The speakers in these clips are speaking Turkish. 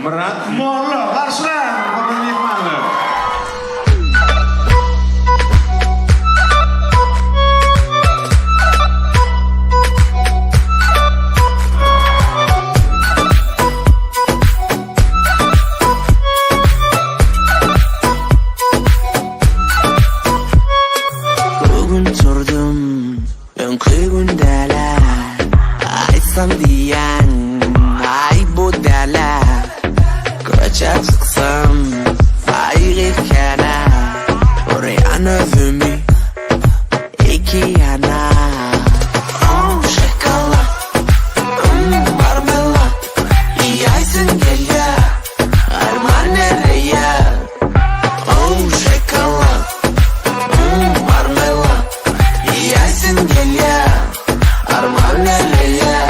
Merat Molo Arslan pemilik malam. Bugün turdum önkü gündeler Aytsam diyen ay bu derler Kaçak sıksam ay gitkene Oraya növümü iki yana Oh şekala Marmela Yaysın gel ya Arman nereye Oh şekala Marmela Yaysın gel ya Arman nereye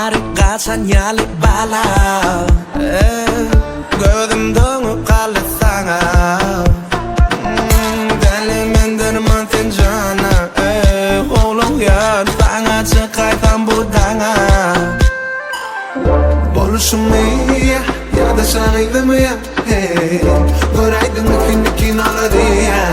Arikasan yalik bala Gözüm donup kaldı sana Delimendir mantin cana Oğlum ya Sana çıkaytan bu dana Boluşum ya da şahıydım ya Koraydın ikin ikin ağladı ya